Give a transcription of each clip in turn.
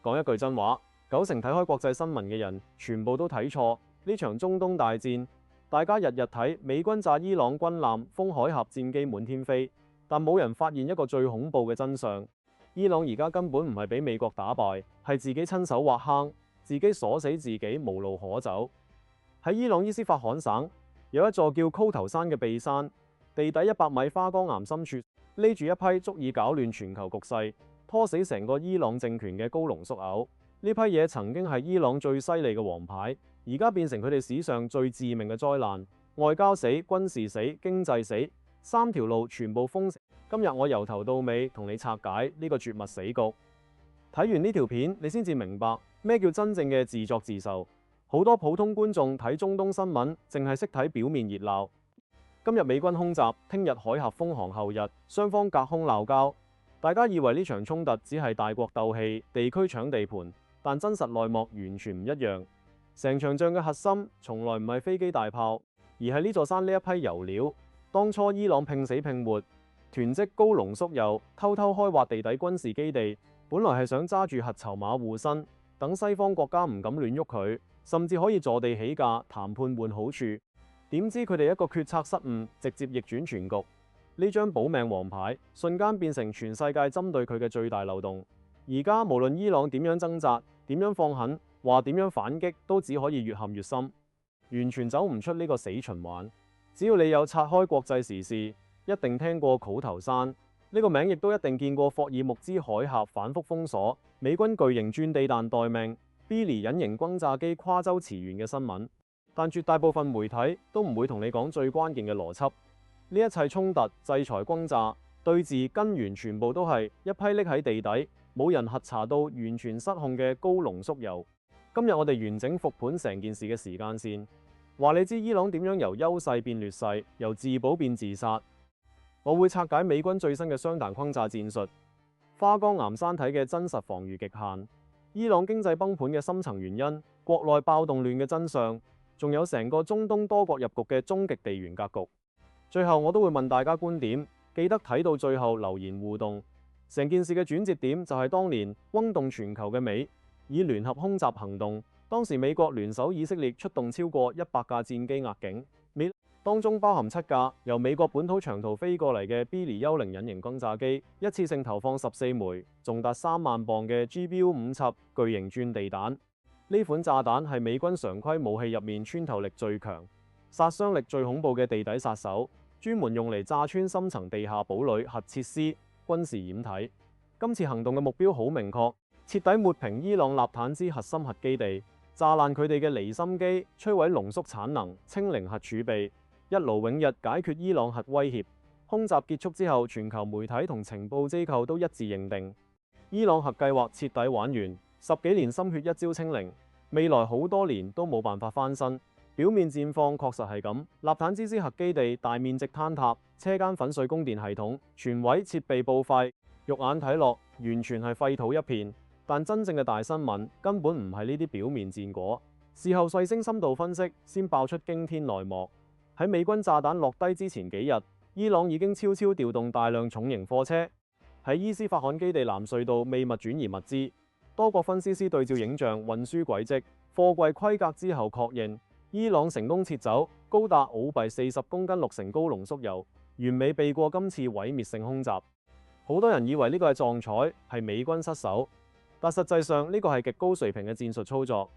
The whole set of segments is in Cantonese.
講一句真話，90%睇開國際新聞嘅人全部都睇錯呢場中東大戰。大家日日睇美軍炸伊朗軍艦，封海峽戰機滿天飛，但冇人發現一個最恐怖嘅真相：伊朗而家根本唔係俾美國打敗，係自己親手挖坑，自己鎖死自己，無路可走。喺伊朗伊斯法罕省有一座叫曲頭山嘅秘山，地底100米花崗岩深處匿住一批足以搞亂全球局勢、拖死成個伊朗政權嘅高濃縮鈾。呢批嘢曾經係伊朗最犀利嘅王牌，而家變成佢哋史上最致命嘅災難。外交死、軍事死、經濟死，3條路全部封死。今日我由頭到尾同你拆解呢個絕密死局。睇完呢條片，你先至明白咩叫真正嘅自作自受。好多普通觀眾睇中東新聞，淨係識睇表面熱鬧。今日美軍空襲，聽日海峽封航，後日雙方隔空鬧交。大家以為呢場衝突只係大國鬥氣、地區搶地盤，但真實內幕完全唔一樣。成場仗嘅核心從來唔係飛機大炮，而係呢座山呢一批油料。當初伊朗拼死拼活，囤積高濃縮鈾，偷偷開挖地底軍事基地，本來係想揸住核籌碼護身，等西方國家唔敢亂喐佢，甚至可以坐地起價談判換好處。點知佢哋一個決策失誤，直接逆轉全局。呢張保命王牌瞬間變成全世界針對佢嘅最大漏洞。而家無論伊朗點樣掙扎，點樣放狠，話點樣反擊，都只可以越陷越深，完全走唔出呢個死循環。只要你有拆開國際時事，一定聽過曲頭山呢個名，亦都一定見過霍爾木茲海峽反覆封鎖、美軍巨型鑽地彈待命、Billy 隱形轟炸機跨洲馳援嘅新聞。但絕大部分媒體都唔會同你講最關鍵嘅邏輯。呢一切衝突、制裁、轟炸、對峙根源全部都係一批匿喺地底、冇人核查到、完全失控嘅高濃縮鈾。今日我哋完整復盤成件事嘅時間線，話你知伊朗點樣由優勢變劣勢，由自保變自殺。我會拆解美軍最新嘅雙彈轟炸戰術、花崗岩山體嘅真實防禦極限、伊朗經濟崩盤嘅深層原因、國內暴動亂嘅真相，仲有成個中東多國入局嘅終極地緣格局。最後我都會問大家觀點，記得睇到最後留言互動。成件事嘅轉折點就係當年轟動全球嘅美以聯合空襲行動，當時美國聯手以色列出動超過100架戰機壓境，當中包含7架由美國本土長途飛過嚟嘅 Billy 幽靈隱形轟炸機，一次性投放14枚重達3萬磅嘅 GBU-57巨型鑽地彈。呢款炸彈係美軍常規武器入面穿透力最強、殺傷力最恐怖嘅地底殺手，專門用嚟炸穿深層地下堡壘、核設施、軍事掩體。今次行動嘅目標好明確，徹底抹平伊朗納坦茲核心核基地，炸爛佢哋嘅離心機，摧毀濃縮產能，清零核儲備，一勞永逸解決伊朗核威脅。空襲結束之後，全球媒體同情報機構都一致認定，伊朗核計劃徹底玩完。10幾年心血一朝清零，未來好多年都冇辦法翻身。表面戰況確實係咁，納坦茲斯核基地大面積坍塌，車間粉碎供電系統，全位設備報廢，肉眼睇落完全係廢土一片。但真正嘅大新聞根本唔係呢啲表面戰果，事後細聲深度分析，先爆出驚天內幕。喺美軍炸彈落低之前幾日，伊朗已經悄悄調動大量重型貨車喺伊斯法罕基地南隧道秘密轉移物資。多國分析師對照影像、運輸軌跡、貨櫃規格之後確認，伊朗成功撤走高達澳幣40公斤6成高濃縮鈾，完美避過今次毀滅性空襲。好多人以為呢個係撞彩，係美軍失手，但實際上呢個係極高水平嘅戰術操作。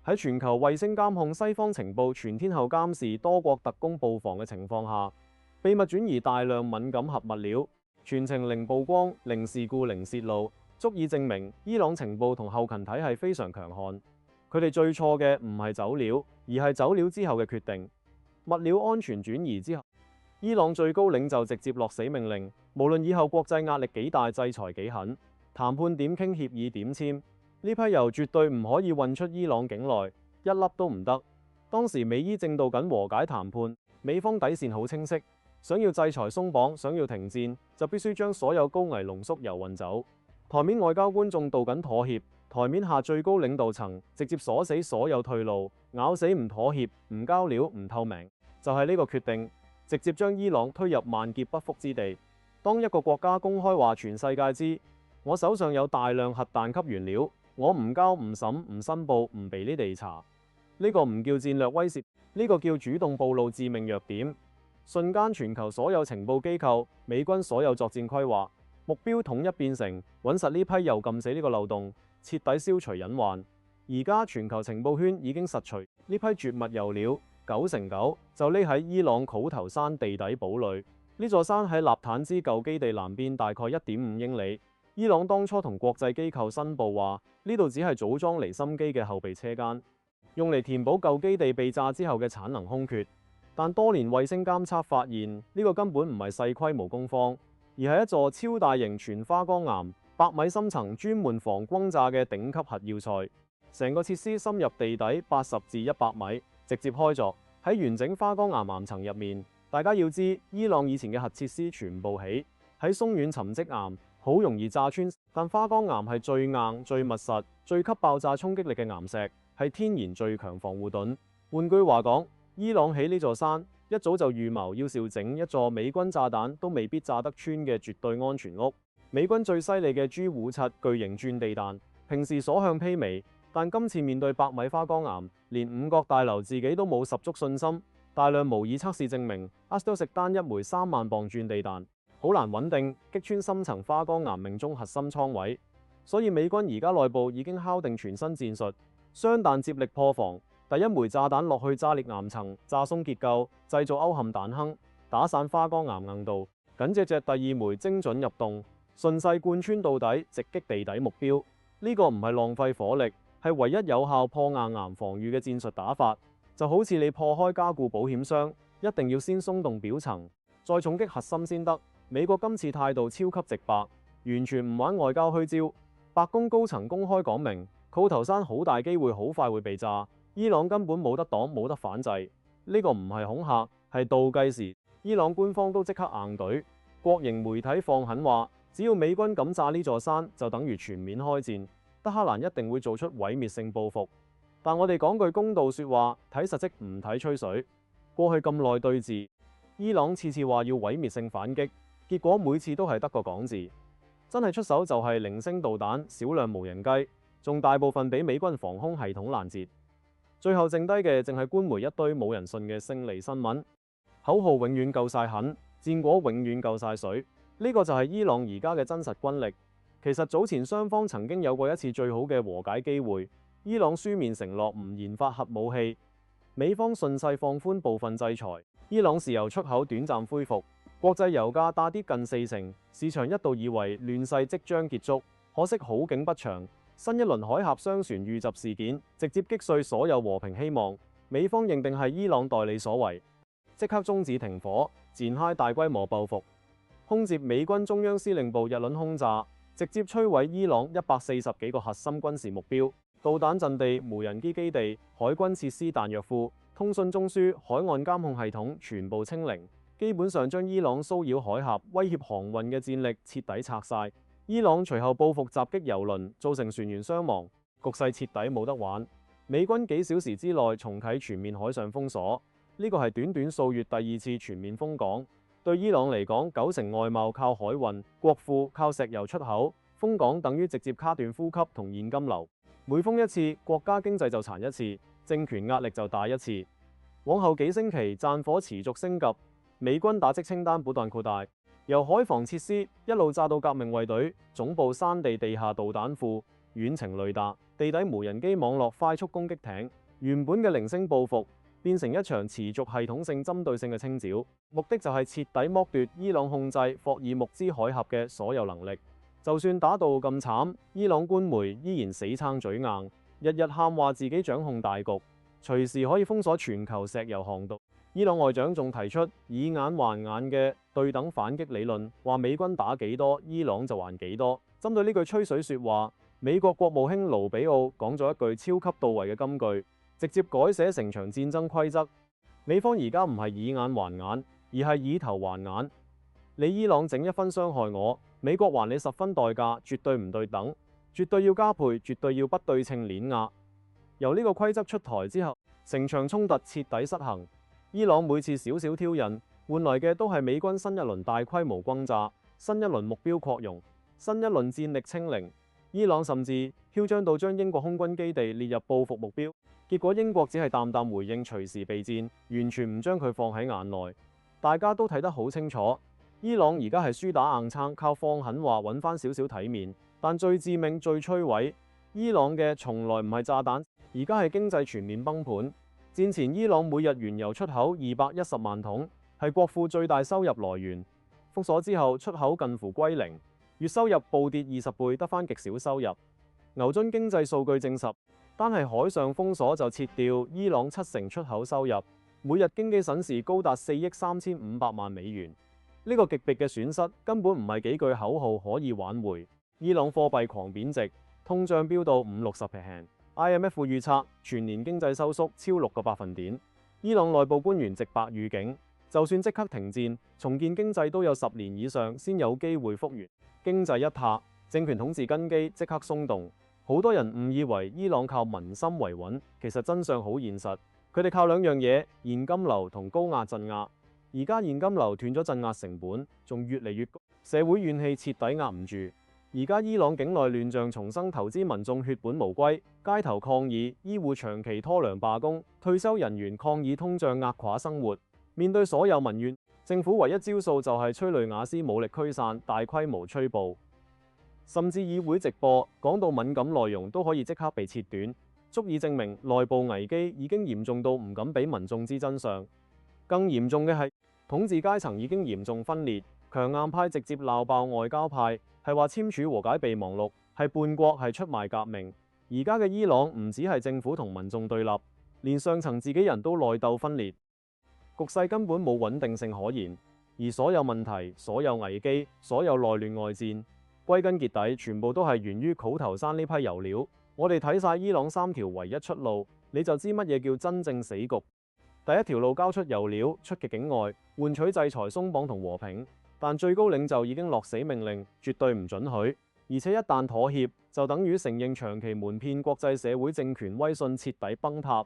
喺全球衛星監控、西方情報全天候監視、多國特工布防嘅情況下，秘密轉移大量敏感核物料，全程零曝光、零事故、零泄露。足以證明伊朗情報同後勤體系非常強悍。佢哋最錯嘅唔係走料，而係走料之後嘅決定。物料安全轉移之後，伊朗最高領袖直接落死命令，無論以後國際壓力幾大、制裁幾狠、談判點傾、協議點簽，呢批油絕對唔可以運出伊朗境內，一粒都唔得。當時美伊正道緊和解談判，美方底線好清晰，想要制裁鬆綁，想要停戰，就必須將所有高危濃縮鈾運走。台面外交官眾道緊妥協，台面下最高領導層直接鎖死所有退路，咬死唔妥協、唔交料、唔透明，就係呢個決定，直接將伊朗推入萬劫不復之地。當一個國家公開話全世界知，我手上有大量核彈級原料，我唔交唔審唔申報唔俾你哋查。呢個唔叫戰略威脅，呢個叫主動暴露致命弱點。瞬間全球所有情報機構、美軍所有作戰規劃目標統一變成揾實呢批又撳死呢個漏洞，徹底消除隱患。而家全球情報圈已經實錘呢批絕密油料，9成9就匿喺伊朗苦頭山地底堡壘。呢座山喺納坦茲舊基地南邊大概1.5英里。伊朗當初同國際機構申報話，呢度只係組裝離心機嘅後備車間，用嚟填補舊基地被炸之後嘅產能空缺。但多年衛星監測發現，呢個根本唔係細規模工坊，而係一座超大型全花崗岩、百米深層、專門防轟炸嘅頂級核要塞。成個設施深入地底80至100米，直接開鑿喺完整花崗岩岩層入面。大家要知，伊朗以前嘅核設施全部起喺鬆軟沉積岩，好容易炸穿。但花崗岩係最硬、最密實、最級爆炸衝擊力嘅岩石，係天然最強防護盾。換句話講，伊朗起呢座山一早就預謀要兆整一座美軍炸彈都未必炸得穿嘅絕對安全屋。美軍最犀利嘅 G57巨型鑽地彈，平時所向披靡，但今次面對百米花崗岩，連五角大樓自己都冇十足信心。大量模擬測試證明，阿斯都食單一枚3萬磅鑽地彈好難穩定擊穿深層花崗岩，命中核心艙位。所以美軍而家內部已經敲定全新戰術，雙彈接力破防。第一枚炸彈落去炸裂岩層，炸鬆結構，製造勾陷彈坑，打散花崗岩硬度。緊接着第二枚精準入洞，順勢貫穿到底，直擊地底目標。呢個唔係浪費火力，係唯一有效破硬岩防禦嘅戰術打法。就好似你破開加固保險箱，一定要先鬆動表層，再重擊核心先得。美國今次態度超級直白，完全唔玩外交虛招。白宮高層公開講明，固頭山好大機會好快會被炸，伊朗根本冇得擋冇得反制。呢個唔係恐嚇，係倒計時。伊朗官方都即刻硬懟，國營媒體放狠話，只要美軍敢炸呢座山，就等於全面開戰，德黑蘭一定會做出毀滅性報復。但我哋講句公道説話，睇實績唔睇吹水。過去咁耐對峙，伊朗次次話要毀滅性反擊，結果每次都係得個講字，真係出手就係零星導彈、少量無人機，仲大部分俾美軍防空系統攔截。最後剩低嘅淨係官媒一堆冇人信嘅勝利新聞，口號永遠夠晒狠，戰果永遠夠晒水。呢個就係伊朗而家嘅真實軍力。其實早前雙方曾經有過一次最好嘅和解機會。伊朗書面承諾唔研發核武器，美方順勢放寬部分制裁，伊朗石油出口短暫恢復，國際油價大跌近40%，市場一度以為亂世即將結束，可惜好景不長，新一輪海峽商船遇襲事件直接擊碎所有和平希望，美方認定係伊朗代理所為，即刻終止停火，展開大規模報復，空接美軍中央司令部日輪空炸，直接摧毀伊朗140幾個核心軍事目標。導彈陣地、無人機基地、海軍設施、彈藥庫、通訊中樞、海岸監控系統全部清零，基本上將伊朗騷擾海峽、威脅航運嘅戰力徹底拆晒。伊朗隨後報復襲擊油輪，造成船員傷亡，局勢徹底冇得玩。美軍幾小時之內重啟全面海上封鎖，呢個係短短數月第2次全面封港。對伊朗嚟講，90%外貿靠海運，國庫靠石油出口，封港等於直接卡斷呼吸同現金流。每封一次，國家經濟就殘一次，政權壓力就大一次。往後幾星期，戰火持續升級，美軍打擊清單不斷擴大，由海防設施一路炸到革命衛隊總部、山地地下導彈庫、遠程雷達、地底無人機網絡、快速攻擊艇。原本嘅零星報復，變成一場持續系統性針對性嘅清剿，目的就係徹底剝奪伊朗控制霍爾木茲海峽嘅所有能力。就算打到咁慘，伊朗官媒依然死撐嘴硬，日日喊話自己掌控大局，隨時可以封鎖全球石油航道。伊朗外長仲提出以眼還眼嘅對等反擊理論，話美軍打幾多，伊朗就還幾多。針對呢句吹水説話，美國國務卿盧比奧講咗一句超級到位嘅金句，直接改寫成場戰爭規則。美方而家唔係以眼還眼，而係以頭還眼。你伊朗整1分傷害我，美國還你10分代價，絕對唔對等，絕對要加倍，絕對要不對稱碾壓。由呢個規則出台之後，成場衝突徹底失衡。伊朗每次少少挑釁，換來嘅都係美軍新一輪大規模轟炸、新一輪目標擴容、新一輪戰力清零。伊朗甚至囂張到將英國空軍基地列入報復目標。結果英國只係淡淡回應隨時備戰，完全唔將佢放喺眼內。大家都睇得好清楚，伊朗而家係輸打硬撐，靠放狠話揾翻少少體面。但最致命、最摧毀伊朗嘅，從來唔係炸彈，而家係經濟全面崩盤。戰前伊朗每日原油出口210萬桶，係國庫最大收入來源。封鎖之後，出口近乎歸零，月收入暴跌20倍，得翻極少收入。牛津經濟數據證實，單係海上封鎖就切掉伊朗70%出口收入，每日經紀審視高達4億3500萬美元。呢個極迫嘅損失根本唔係幾句口號可以挽回。伊朗貨幣狂貶值，通脹飆到50-60%。IMF 預測全年經濟收縮超6個百分點。伊朗內部官員直白預警，就算即刻停戰，重建經濟都有10年以上先有機會復原。經濟一塌，政權統治根基即刻鬆動。好多人誤以為伊朗靠民心維穩，其實真相好現實。佢哋靠兩樣嘢：現金流同高壓鎮壓。而家現金流斷咗，鎮壓成本仲越嚟越高，社會怨氣徹底壓唔住。而家伊朗境內亂象重生，投資民眾血本無歸，街頭抗議，醫護長期拖糧罷工，退休人員抗議通脹壓垮生活。面對所有民怨，政府唯一招數就係催淚瓦斯武力驅散，大規模拘捕，甚至議會直播講到敏感內容都可以即刻被切斷，足以證明內部危機已經嚴重到唔敢俾民眾知真相。更嚴重嘅係，統治階層已經嚴重分裂，強硬派直接鬧爆外交派，係話簽署和解備忘錄，係叛國，係出賣革命。而家嘅伊朗唔只係政府同民眾對立，連上層自己人都內鬥分裂，局勢根本冇穩定性可言。而所有問題、所有危機、所有內亂外戰，歸根結底全部都係源於苦頭山呢批油料。我哋睇晒伊朗3條唯一出路，你就知乜嘢叫真正死局。第一條路交出油料，出極境外，換取制裁鬆綁同和平。但最高領袖已經落死命令，絕對唔准許。而且一旦妥協，就等於承認長期瞞騙國際社會政權威信徹底崩塌。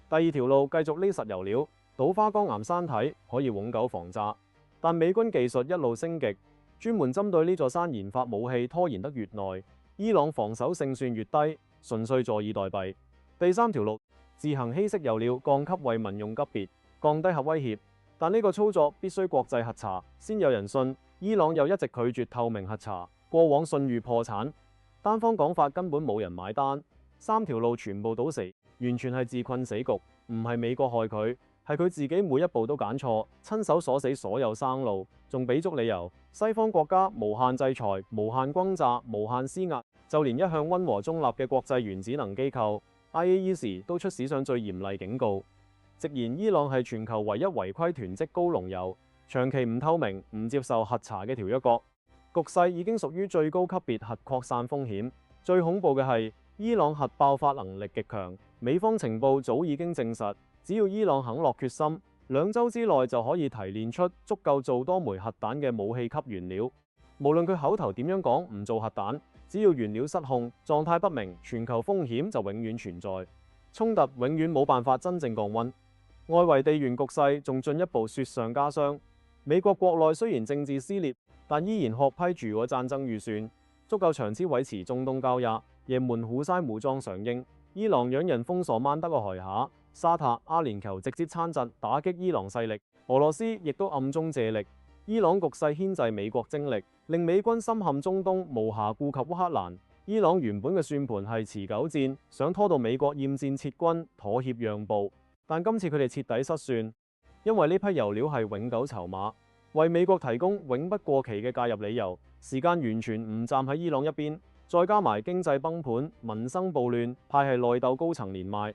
第二條路繼續匿實油料，倒花崗岩山體可以永久防炸。但美軍技術一路升級，專門針對呢座山研發武器，拖延得越耐，伊朗防守勝算越低，純粹坐以待斃。第三條路，自行稀釋油料，降級為民用級別，降低核威脅。但呢個操作必須國際核查先有人信。伊朗又一直拒絕透明核查，過往信譽破產，單方講法根本冇人買單。3條路全部倒死，完全係自困死局，唔係美國害佢，係佢自己每一步都揀錯，親手鎖死所有生路，仲俾足理由。西方國家無限制裁、無限轟炸、無限施壓，就連一向溫和中立嘅國際原子能機構 IAEA 都出史上最嚴厲警告，直言伊朗係全球唯一違規囤積高濃油、長期唔透明、唔接受核查嘅條約國。局勢已經屬於最高級別核擴散風險。最恐怖嘅係，伊朗核爆發能力極強，美方情報早已經證實，只要伊朗肯落決心，2週之內就可以提煉出足夠做多枚核彈嘅武器級原料。無論佢口頭點樣講唔做核彈，只要原料失控、狀態不明，全球風險就永遠存在，衝突永遠冇辦法真正降溫。外圍地緣局勢仲進一步雪上加霜。美國國內雖然政治撕裂，但依然獲批駐俄戰爭預算，足夠長期維持中東交易。也門胡塞武裝上映，伊朗仰人封鎖曼德嘅海峽，沙特、阿聯酋直接參戰打擊伊朗勢力，俄羅斯亦都暗中借力。伊朗局勢牽制美國精力，令美軍深陷中東，無暇顧及烏克蘭。伊朗原本嘅算盤係持久戰，想拖到美國厭戰撤軍、妥協讓步，但今次佢哋徹底失算，因為呢批油料係永久籌碼，為美國提供永不過期嘅介入理由。時間完全唔站喺伊朗一邊，再加埋經濟崩盤、民生暴亂，派系內鬥高層連麥，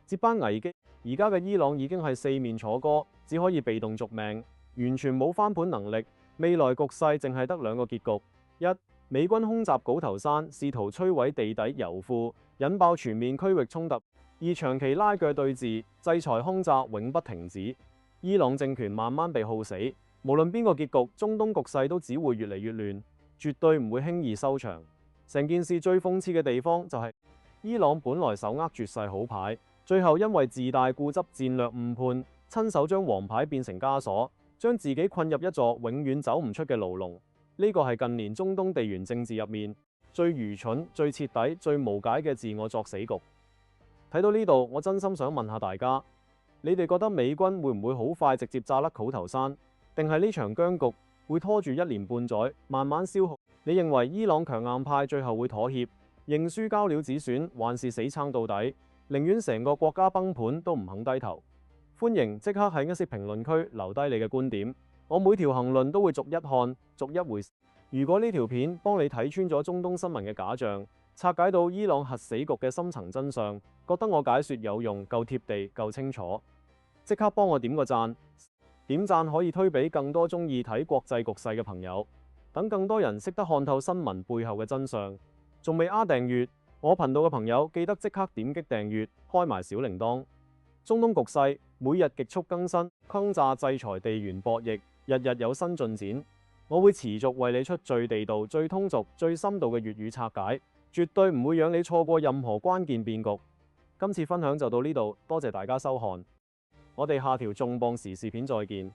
接班危機。而家嘅伊朗已經係四面楚歌，只可以被動續命，完全冇翻盤能力。未來局勢淨係得兩個結局：一、美軍空襲稿頭山，試圖摧毀地底油庫，引爆全面區域衝突；二、長期拉鋸對峙，制裁轟炸永不停止，伊朗政權慢慢被耗死。無論邊個結局，中東局勢都只會越嚟越亂，絕對唔會輕易收場。成件事最諷刺嘅地方就係，伊朗本來手握絕世好牌，最後因為自大固執、戰略誤判，親手將王牌變成枷鎖，將自己困入一座永遠走唔出嘅牢籠。呢個係近年中東地緣政治入面最愚蠢、最徹底、最無解嘅自我作死局。睇到呢度，我真心想問下大家，你哋覺得美軍會唔會好快直接炸甩口頭山，定係呢場僵局會拖住1年半載，慢慢消耗？你認為伊朗強硬派最後會妥協，認輸交料止損，還是死撐到底，寧願成個國家崩盤都唔肯低頭？歡迎即刻喺一些評論區留低你嘅觀點，我每條行論都會逐一看，逐一回。如果呢條片幫你睇穿咗中東新聞嘅假象，拆解到伊朗核死局嘅深層真相，覺得我解說有用、夠貼地、夠清楚，即刻幫我點個讚。點讚可以推俾更多鍾意睇國際局勢嘅朋友，等更多人識得看透新聞背後嘅真相。仲未訂閱我頻道嘅朋友，記得即刻點擊訂閱，開埋小鈴鐺。中東局勢每日極速更新，轟炸、制裁、地緣博弈，日日有新進展。我會持續為你出最地道、最通俗、最深度嘅粵語拆解，絕對唔會讓你錯過任何關鍵變局。今次分享就到呢度，多謝大家收看，我哋下條重磅時事片再見。